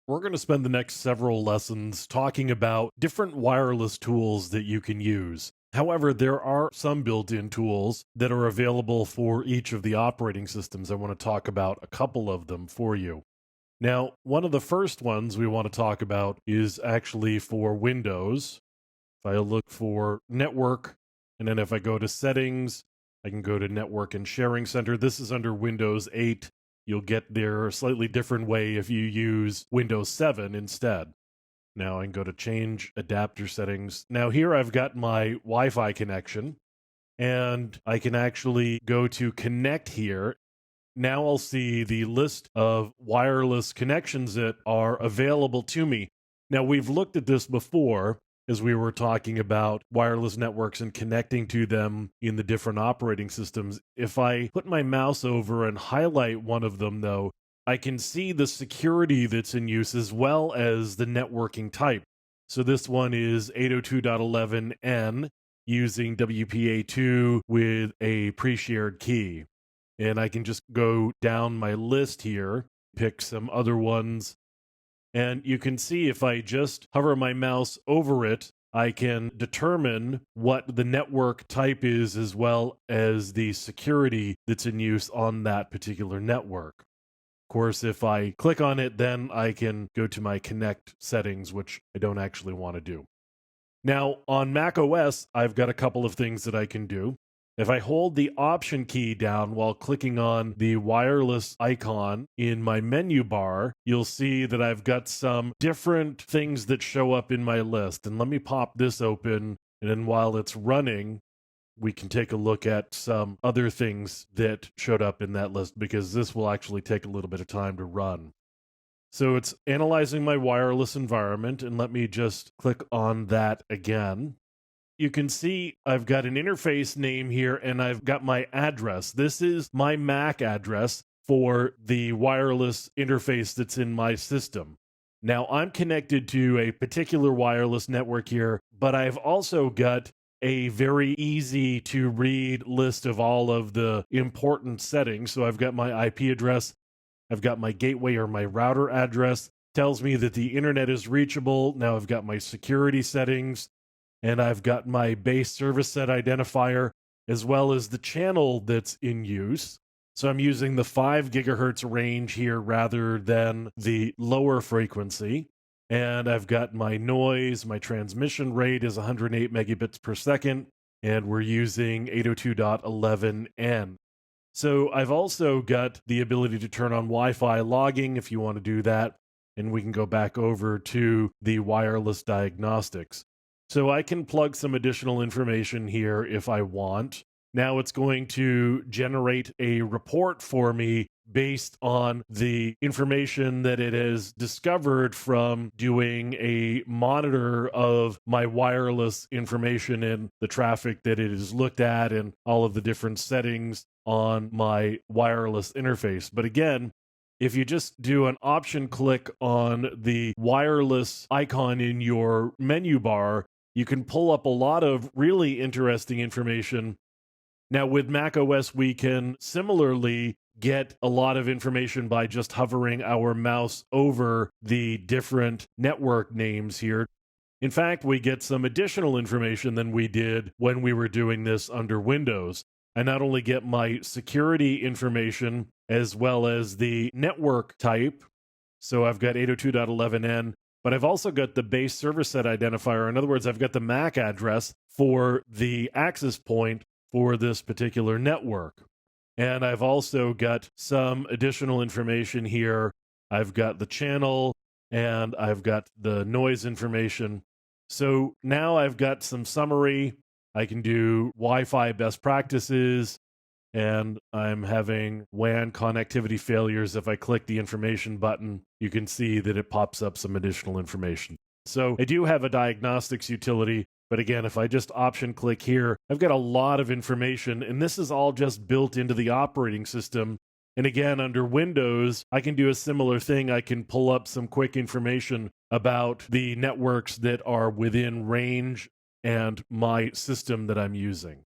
We're going to spend the next several lessons talking about different wireless tools that you can use. However, there are some built in tools that are available for each of the operating systems. I want to talk about a couple of them for you. Now, one of the first ones we want to talk about is actually for Windows. If I look for network, and then if I go to settings, I can go to network and sharing center. This is under Windows 8. You'll get there a slightly different way if you use Windows 7 instead. Now I can go to change adapter settings. Now here I've got my Wi-Fi connection, and I can actually go to connect here. Now I'll see the list of wireless connections that are available to me. Now we've looked at this before as we were talking about wireless networks and connecting to them in the different operating systems. If I put my mouse over and highlight one of them, though, I can see the security that's in use as well as the networking type. So this one is 802.11n using WPA2 with a pre-shared key. And I can just go down my list here, pick some other ones, and you can see if I just hover my mouse over it, I can determine what the network type is as well as the security that's in use on that particular network. Of course, if I click on it, then I can go to my connect settings, which I don't actually want to do. Now, on Mac OS, I've got a couple of things that I can do. If I hold the Option key down while clicking on the wireless icon in my menu bar, you'll see that I've got some different things that show up in my list. And let me pop this open. And then while it's running, we can take a look at some other things that showed up in that list because this will actually take a little bit of time to run. So it's analyzing my wireless environment, and let me just click on that again. You can see I've got an interface name here and I've got my address. This is my MAC address for the wireless interface that's in my system. Now I'm connected to a particular wireless network here, but I've also got a very easy to read list of all of the important settings. So I've got my IP address, I've got my gateway or my router address, tells me that the internet is reachable. Now I've got my security settings, and I've got my base service set identifier as well as the channel that's in use. So I'm using the 5 gigahertz range here rather than the lower frequency. And I've got my noise, my transmission rate is 108 megabits per second, and we're using 802.11n. So I've also got the ability to turn on Wi-Fi logging if you want to do that, and we can go back over to the wireless diagnostics. So I can plug some additional information here if I want. Now it's going to generate a report for me based on the information that it has discovered from doing a monitor of my wireless information and the traffic that it has looked at and all of the different settings on my wireless interface. But again, if you just do an option click on the wireless icon in your menu bar, you can pull up a lot of really interesting information. Now, with macOS, we can similarly get a lot of information by just hovering our mouse over the different network names here. In fact, we get some additional information than we did when we were doing this under Windows. I not only get my security information as well as the network type. So I've got 802.11n, but I've also got the base service set identifier. In other words, I've got the MAC address for the access point for this particular network. And I've also got some additional information here. I've got the channel and I've got the noise information. So now I've got some summary. I can do Wi-Fi best practices, and I'm having WAN connectivity failures. If I click the information button, you can see that it pops up some additional information. So I do have a diagnostics utility, but again, if I just option click here, I've got a lot of information, and this is all just built into the operating system. And again, under Windows, I can do a similar thing. I can pull up some quick information about the networks that are within range and my system that I'm using.